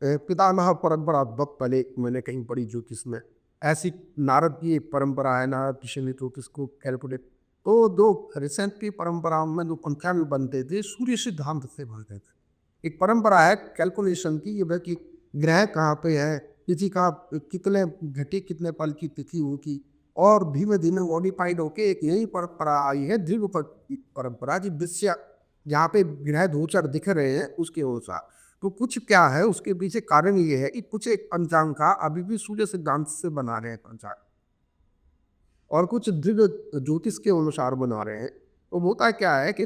पितामह परंपरा बहुत पहले मैंने कहीं पढ़ी ज्योतिष में, ऐसी नारद की एक परंपरा है, नारद ऋषि ने ज्योतिष को कैलकुलेट, तो दो रिसेंटली परंपराओं में जो पंचांग बनते थे सूर्य सिद्धांत से बनते थे। एक परंपरा है कैलकुलेशन की, ये कि ग्रह कहाँ पे है, तिथि का कितने घटे कितने पल की तिथि होगी, और धीमे धीमे मॉडिफाइड होके एक यही परंपरा आई है ध्रुव परंपरा की दृश्य, जहाँ पे ग्रह गोचर दिख रहे हैं उसके अनुसार। तो कुछ क्या है उसके पीछे कारण ये है कि कुछ एक पंचांग का अभी भी सूर्य सिद्धांत से बना रहे हैं पंचांग, और कुछ ध्रुव ज्योतिष के अनुसार बना रहे हैं। तो होता क्या है कि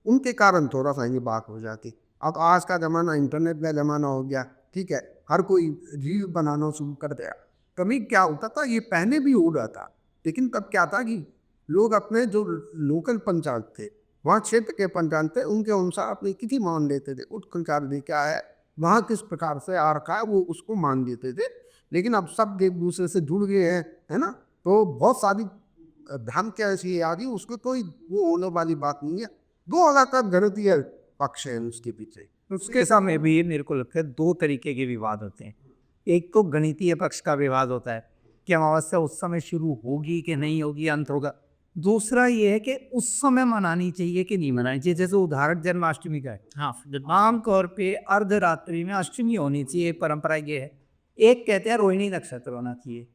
उनके कारण थोड़ा सा ये बात हो जाती। अब आज का ज़माना इंटरनेट का ज़माना हो गया, ठीक है, हर कोई रील बनाना शुरू कर दिया। कभी क्या होता था, ये पहले भी हो रहा था, लेकिन तब क्या था कि लोग अपने जो लोकल पंचांग थे, वहाँ क्षेत्र के पंचांग थे, उनके अनुसार अपनी तिथि मान लेते थे। उत्कंचार क्या है, वहाँ किस प्रकार से आ रखा है वो उसको मान लेते थे। लेकिन अब सब एक दूसरे से जुड़ गए हैं, है ना, तो बहुत सारी भ्रांत क्या ऐसी आ गई, उसको कोई वो होने वाली बात नहीं है। 2000 का गणितीय पक्ष है उसके पीछे। उसके सामने भी मेरे को लगता है दो तरीके के विवाद होते हैं। एक तो गणितीय पक्ष का विवाद होता है कि अमावस्या उस समय शुरू होगी कि नहीं होगी, अंत होगा। दूसरा ये है कि उस समय मनानी चाहिए कि नहीं मनानी चाहिए। जैसे उदाहरण जन्माष्टमी का है, हाँ, आमतौर पे अर्धरात्रि में अष्टमी होनी चाहिए, परंपरा ये है। एक कहते हैं रोहिणी नक्षत्र होना चाहिए,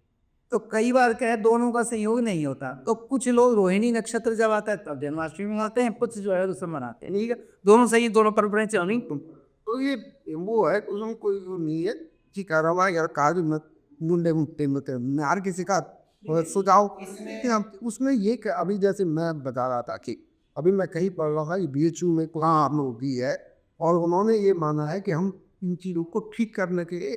तो कई बार क्या है दोनों का संयोग नहीं होता, तो कुछ लोग रोहिणी नक्षत्र जब आता है तब जन्माष्टमी मनाते हैं, कुछ जो है उसे मनाते हैं। ठीक है, दोनों सही, दोनों परंपराएं चलनी। तो ये वो है, उसमें कोई वो नहीं है कि रवा यार काज मुंडे मुट्टे में हर किसी का सुझाव। उसमें ये अभी जैसे मैं बता रहा था कि अभी मैं कहीं पढ़ रहा था कि BHU में कुरान होगी है, और उन्होंने ये माना है कि हम इन चीज़ों को ठीक करने के लिए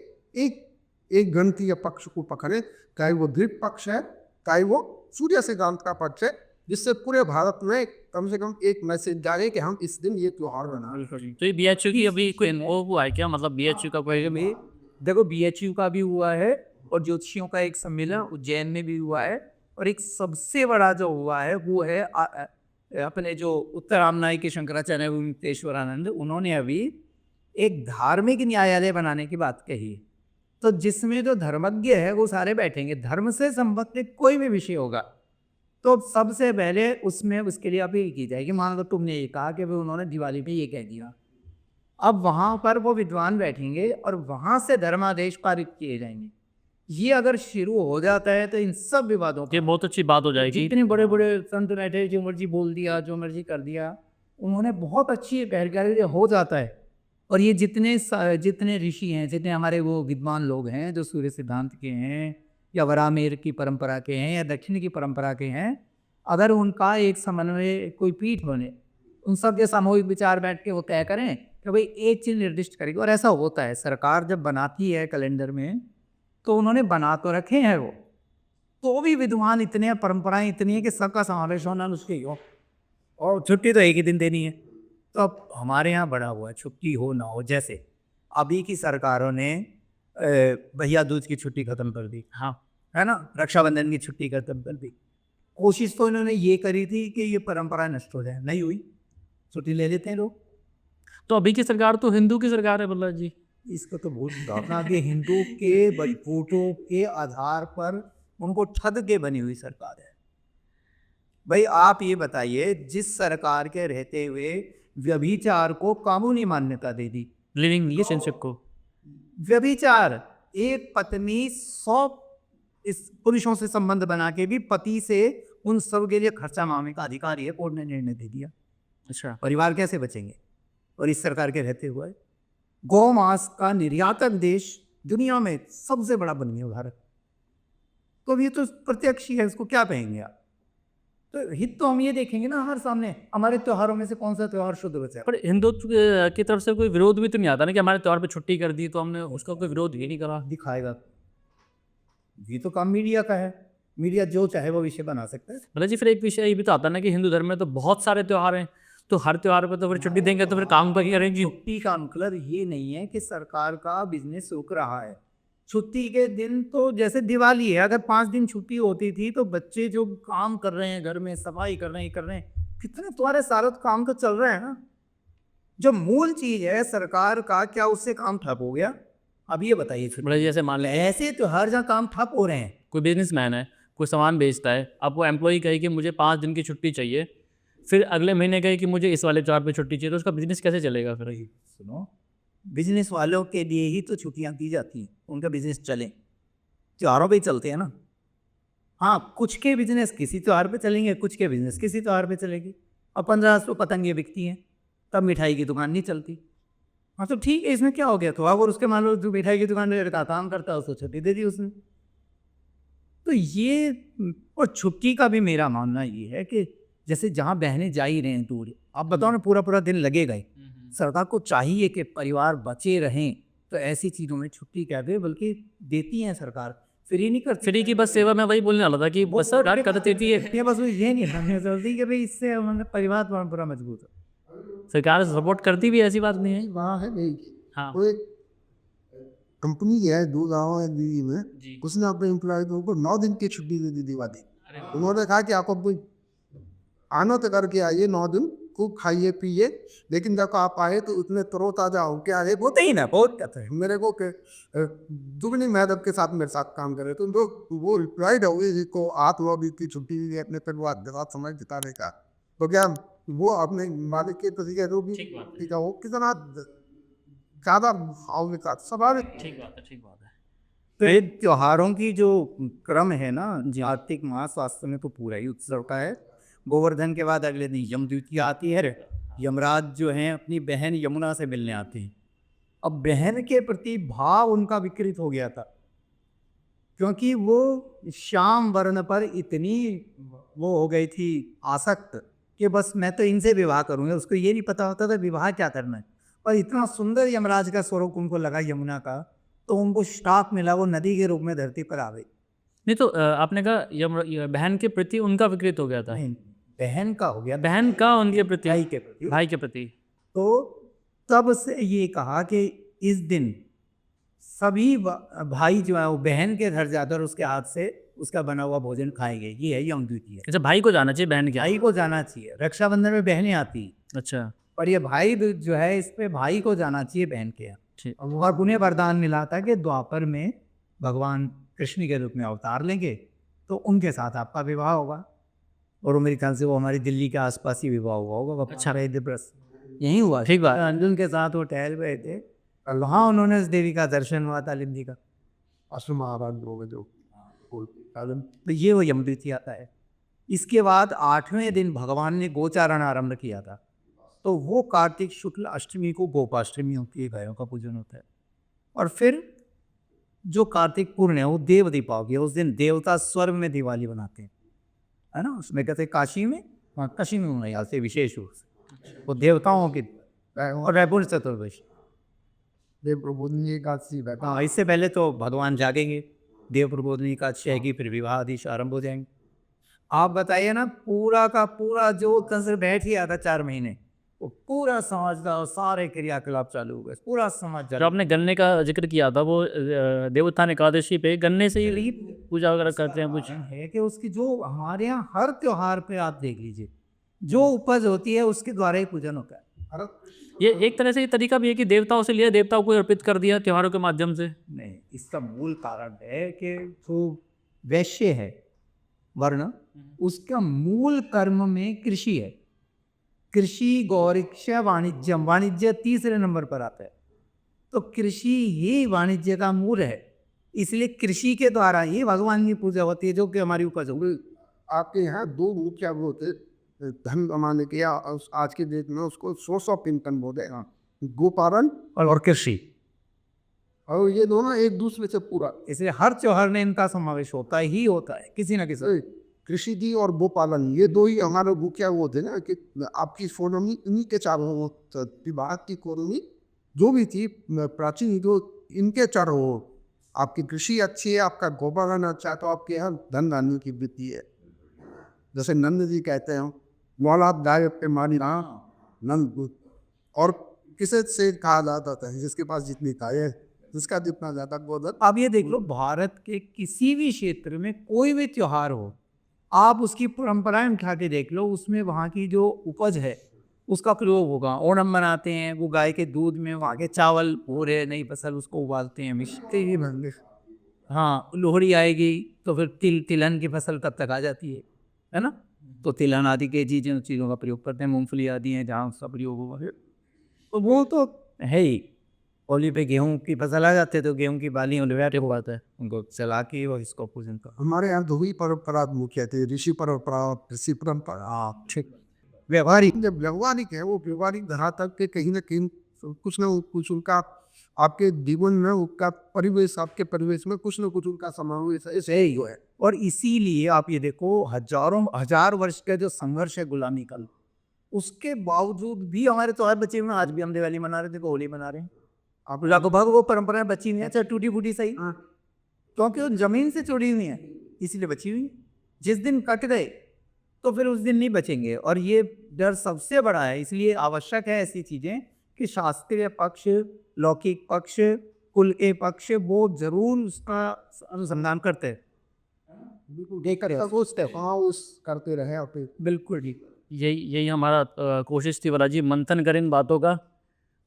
एक गणितीय पक्ष को पकड़े, चाहे वो ध्रुव पक्ष है, चाहे वो सूर्य सिद्धांत का पक्ष है, जिससे पूरे भारत में कम से कम एक मैसेज जाए कि हम इस दिन ये त्योहार मना रहे हैं। तो ये BHU की अभी कोई वो हुआ है क्या, मतलब BHU का कोई भी देखो BHU का भी हुआ है, और ज्योतिषियों का एक सम्मेलन उज्जैन में भी हुआ है, और एक सबसे बड़ा जो हुआ है वो है अपने जो उत्तर रामनाई के शंकराचार्य मुक्तेश्वरानंद, उन्होंने अभी एक धार्मिक न्यायालय बनाने की बात कही। तो जिसमें जो धर्मज्ञ है वो सारे बैठेंगे, धर्म से संबंधित कोई भी विषय होगा तो सबसे पहले उसमें उसके लिए अपील की जाएगी। मान लो तुमने ये कहा कि भाई उन्होंने दिवाली पे ये कह दिया, अब वहाँ पर वो विद्वान बैठेंगे और वहाँ से धर्मादेश पारित किए जाएंगे। ये अगर शुरू हो जाता है तो इन सब विवादों ये बहुत अच्छी बात हो जाएगी। जितने बड़े बड़े संत बैठे जो मर्जी बोल दिया, जो मर्जी कर दिया, उन्होंने बहुत अच्छी पहल हो जाता है। और ये जितने ऋषि हैं, जितने हमारे वो विद्वान लोग हैं जो सूर्य सिद्धांत के हैं या वरामेर की परंपरा के हैं या दक्षिण की परंपरा के हैं, अगर उनका एक समन्वय कोई पीठ बने, उन सब के सामूहिक विचार बैठ के वो तय करें कि भाई एक चीज़ निर्दिष्ट करेगी। और ऐसा होता है, सरकार जब बनाती है कैलेंडर में तो उन्होंने बना तो रखे हैं वो, तो भी विद्वान इतने, परंपराएं इतनी है कि सबका समावेश होना मुश्किल हो, और छुट्टी तो एक ही दिन देनी है। तो अब हमारे यहाँ बड़ा हुआ है छुट्टी हो ना हो। जैसे अभी की सरकारों ने भैया दूज की छुट्टी खत्म कर दी, हाँ, है ना, रक्षाबंधन की छुट्टी खत्म कर दी। कोशिश तो इन्होंने ये करी थी कि ये परंपरा नष्ट हो जाए, नहीं हुई, छुट्टी ले लेते हैं लोग। तो अभी की सरकार तो हिंदू की सरकार है प्रहलाद जी। इसको तो बहुत दाखना कि हिंदू के बलबूतों के आधार पर उनको ठग के बनी हुई सरकार है। भाई आप ये बताइए, जिस सरकार के रहते हुए व्यभिचार को कानूनी मान्यता दे दी, लिविंग रिलेशनशिप को, व्यभिचार, एक पत्नी 100 इस पुरुषों से संबंध बना के भी पति से उन सब के लिए खर्चा मांगने का अधिकार है, कोर्ट ने निर्णय दे दिया। अच्छा, परिवार कैसे बचेंगे? और इस सरकार के रहते हुए गौ मांस का निर्यातक देश दुनिया में सबसे बड़ा बन गया भारत। तो अब ये तो प्रत्यक्ष ही है, इसको क्या कहेंगे आप? तो हित तो हम ये देखेंगे ना हर सामने, हमारे त्योहारों में से कौन सा त्योहार शुद्ध बचा? पर हिंदुत्व की तरफ से कोई विरोध भी तो नहीं आता ना कि हमारे त्यौहार पे छुट्टी कर दी तो हमने उसका कोई विरोध ही नहीं करा। दिखाएगा, ये तो काम मीडिया का है, मीडिया जो चाहे वो विषय बना सकता है। मतलब जी फिर एक विषय ये भी तो आता है ना कि हिंदू धर्म में तो बहुत सारे त्यौहार हैं, तो हर त्यौहार पे तो फिर छुट्टी देंगे तो फिर काम पर ही करेंगी। छुट्टी का मतलब ये नहीं है कि सरकार का बिजनेस रुक रहा है। छुट्टी के दिन तो जैसे दिवाली है, अगर 5 दिन छुट्टी होती थी तो बच्चे जो काम कर रहे हैं घर में, सफाई कर रहे हैं, कितने तुम्हारे सारे काम तो चल रहे हैं ना। जो मूल चीज है सरकार का, क्या उससे काम ठप हो गया? अब ये बताइए फिर। मतलब जैसे मान लें ऐसे त्योहार जहाँ काम ठप हो रहे हैं, कोई बिजनेसमैन है, कोई सामान बेचता है, अब वो एम्प्लॉय कहे कि मुझे 5 दिन की छुट्टी चाहिए, फिर अगले महीने कहे कि मुझे इस वाले त्यौहार पे छुट्टी चाहिए, तो उसका बिजनेस कैसे चलेगा फिर? सुनो, बिजनेस वालों के लिए ही तो छुट्टियां दी जाती हैं, उनका बिजनेस चले। त्योहारों पे ही चलते हैं ना। हाँ, कुछ के बिजनेस किसी त्योहार पे चलेंगे, कुछ के बिजनेस किसी त्योहार पे चलेगी। और 1500 पतंगे बिकती हैं, तब मिठाई की दुकान नहीं चलती। हाँ तो ठीक है, इसमें क्या हो गया? तो और उसके मान लो जो मिठाई की दुकान का काम करता है उसको छुट्टी दे दी उसने। तो ये, और छुट्टी का भी मेरा मानना ये है कि जैसे जहाँ बहनें जा ही रहे हैं दूर, आप बताओ ना, पूरा पूरा दिन लगेगा ही। सरकार को चाहिए कि परिवार बचे रहें, तो ऐसी चीज़ों में छुट्टी क्या दे, बल्कि देती हैं सरकार, फ्री नहीं करती। फ्री की बस सेवा में वही बोलने वाला था कि बस सरकार कर देती है, ये बस ये नहीं समझनी चलती कि भाई इससे हमारे परिवार पूरा मजबूत हो। सरकार सपोर्ट करती भी, ऐसी बात नहीं है। वहाँ है नहीं, हाँ वो एक कंपनी है दूध गाँव है दिल्ली में, जी। उसने अपने एम्प्लॉय को 9 दिन की छुट्टी दे दी दिवाली। उन्होंने कहा कि आपको कोई आना तो करके आइए, 9 दिन खूब खाइए पिए, लेकिन जब आप आए तो उतने तरोताजा होके आए। होते ही ना, बहुत कहते हैं। मेरे को दुगनी मेहनत के साथ मेरे साथ काम करे, तो वो एम्प्लॉयड है जिसको 8 9 दिन की छुट्टी दी अपने परिवार के साथ समय बिताने का, तो क्या वो अपने मालिक के प्रति जो भी ठीक है, वो कितना ज़्यादा भाव के साथ सवाल। ठीक बात है, ठीक बात है। तो ये त्योहारों की जो क्रम है ना, कार्तिक मास वास्तव में तो पूरा ही उत्सव का है। गोवर्धन के बाद अगले दिन यम द्वितीया आती है। यमराज जो हैं अपनी बहन यमुना से मिलने आते हैं। अब बहन के प्रति भाव उनका विकृत हो गया था, क्योंकि वो श्याम वर्ण पर इतनी वो हो गई थी आसक्त कि बस मैं तो इनसे विवाह करूँगा। उसको ये नहीं पता होता था विवाह क्या करना है। और इतना सुंदर यमराज का स्वरूप उनको लगा यमुना का, तो उनको श्राप मिला, वो नदी के रूप में धरती पर आ गई। नहीं तो आपने कहा ये बहन के प्रति उनका विकृत हो गया था। नहीं, बहन का हो गया, बहन का उनके प्रति, भाई के प्रति। भाई के प्रति। तो तब से ये कहा कि इस दिन सभी भाई जो है वो बहन के घर जाकर उसके हाथ से उसका बना हुआ भोजन खाएंगे। ये है यम द्वितीया। अच्छा, भाई को जाना चाहिए, बहन क्या? भाई को जाना चाहिए। रक्षाबंधन में बहनें आती हैं, अच्छा पर ये भाई जो है इस पे भाई को जाना चाहिए बहन के यहाँ। ठीक। और उन्हें वरदान मिला था कि द्वापर में भगवान कृष्ण के रूप में अवतार लेंगे तो उनके साथ आपका विवाह होगा। और वो मेरे ख्याल से वो हमारी दिल्ली के आसपास ही विवाह हुआ होगा। अच्छा। इंद्रप्रस्थ यहीं हुआ। ठीक बात। अर्जुन के साथ वो टहल रहे थे, वहाँ उन्होंने उस देवी का दर्शन हुआ था, लिंदी का। अश्व महाराज लोग जो तो ये वो यम द्वितीया आता है। इसके बाद 8वें दिन भगवान ने गोचारण आरंभ किया था, तो वो कार्तिक शुक्ल अष्टमी को गोपाष्टमी होती है, गायों का पूजन होता है। और फिर जो कार्तिक पूर्ण है वो देव दीपावली है। उस दिन देवता स्वर्ग में दिवाली बनाते हैं, है ना। उसमें कहते हैं काशी में, हाँ काशी में होना, यहाँ से विशेष रूप से वो देवताओं की। और रायपुर चतुर्दशी देव प्रबोधनी एकादशी बैठा। हाँ, इससे पहले तो भगवान जागेंगे, देव प्रबोधनी एकादशी आएगी, फिर विवाह आदि आरंभ हो जाएंगे। आप बताइए ना, पूरा का पूरा जो कंसर बैठ ही आता 4 महीने, वो पूरा समाज का सारे क्रियाकलाप चालू हो गए, पूरा समाज जो आपने गन्ने का जिक्र किया था, वो देवोत्थान एकादशी पे गन्ने से ही पूजा वगैरह करते हैं कुछ? है कि उसकी जो हमारे यहाँ हर त्योहार पे आप देख लीजिए, जो उपज होती है उसके द्वारा ही पूजन होता है। ये एक तरह से ये तरीका भी है कि देवताओं से लिया, देवताओं को अर्पित कर दिया त्योहारों के माध्यम से। नहीं, इसका मूल कारण है कि जो वैश्य है वर्ण, उसका मूल कर्म में कृषि है। कृषि, गौरक्षा, वाणिज्यम। वाणिज्य तीसरे नंबर पर आता है, तो कृषि ही वाणिज्य का मूल है। इसलिए कृषि के द्वारा ही भगवान की पूजा होती है, जो कि हमारी उपज होगी। आपके यहाँ 2 मुख्य होते, धन कमाने के या आज के डेट में उसको सोर्स ऑफ इनकम बोलेगा। गोपालन और कृषि, और ये दोनों एक दूसरे से पूरा इसलिए हर त्योहार में इनका समावेश होता ही होता है किसी न किसी। कृषि जी और गोपालन ये दो ही हमारे मुख्य वो थे ना कि आपकी इकोनॉमी इन्हीं के चारों ओर भारत की इकोनॉमी जो भी थी प्राचीन जो इनके चारों ओर। आपकी कृषि अच्छी है, आपका गोपालन अच्छा है, तो आपके यहाँ धन धान्य की वृद्धि है। जैसे नंद जी कहते हैं मौला गाय पे मानी ना नंद, और किसे से कहा जाता था जिसके पास जितनी गाय है जिसका जितना ज्यादा गोधन। अब ये देख लो, भारत के किसी भी क्षेत्र में कोई भी त्योहार हो, आप उसकी परंपराएं उठा के देख लो, उसमें वहाँ की जो उपज है उसका प्रयोग होगा। ओणम मनाते हैं, वो गाय के दूध में वहाँ के चावल भोरे नई फसल उसको उबालते हैं, मिश्रते ही बनते। हाँ, लोहड़ी आएगी तो फिर तिलहन की फसल तब तक आ जाती है ना। तो तिलहन आदि के चीज़ों का प्रयोग करते हैं, मूंगफली आदि हैं जहाँ उसका प्रयोग होगा। तो वो तो है ही। होली पे गेहूं की फसल आ जाते तो गेहूं की बाली उलवाटे हो जाता है, उनको चला के और इसको पूजन का। हमारे यहाँ दो ही परंपरा मुख्य थे, ऋषि परंपरा और कृषि परंपरा। ठीक, व्यवहारिक। जब व्यवहारिक है वो व्यवहारिक धरा तक के कहीं ना कहीं कुछ न कुछ उनका आपके जीवन में उनका परिवेश, आपके परिवेश में कुछ न कुछ उनका समावेश ऐसे ही है। और इसीलिए आप ये देखो, हजार वर्ष का जो संघर्ष है गुलामी का, उसके बावजूद भी हमारे त्योहार बचे हुए हैं। आज भी हम दिवाली मना रहे थे, होली मना रहे हैं। आप लगभग वो परंपराएं बची हुई हैं, चाहे टूटी फूटी सही, क्योंकि वो जमीन से जुड़ी हुई है इसीलिए बची हुई है। जिस दिन कट गए तो फिर उस दिन नहीं बचेंगे, और ये डर सबसे बड़ा है। इसलिए आवश्यक है ऐसी चीजें कि शास्त्रीय पक्ष, लौकिक पक्ष, कुल के पक्ष, वो जरूर उसका अनुसंधान करते हैं, सोचते हैं। हाँ उस करते रहे अपने। बिल्कुल ठीक। यही हमारा कोशिश थी बालाजी, मंथन करें इन बातों का,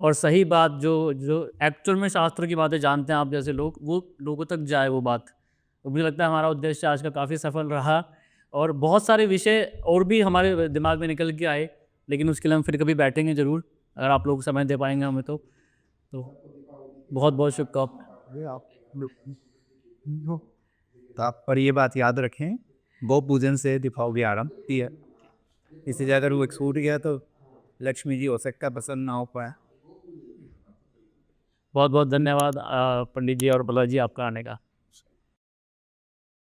और सही बात जो जो एक्चुअल में शास्त्र की बातें जानते हैं आप जैसे लोग, वो लोगों तक जाए वो बात। तो मुझे लगता है हमारा उद्देश्य आज का काफ़ी सफल रहा, और बहुत सारे विषय और भी हमारे दिमाग में निकल के आए, लेकिन उसके लिए हम फिर कभी बैठेंगे ज़रूर, अगर आप लोग समय दे पाएंगे हमें तो बहुत बहुत शुभकामनाएं। तो आप पर ये बात याद रखें, गौ पूजन से दिखाओगे आराम है। इससे ज़्यादा वो एक छूट गया तो लक्ष्मी जी हो सकता है पसंद ना हो पाए। बहुत बहुत धन्यवाद पंडित जी और बालाजी आपका आने का।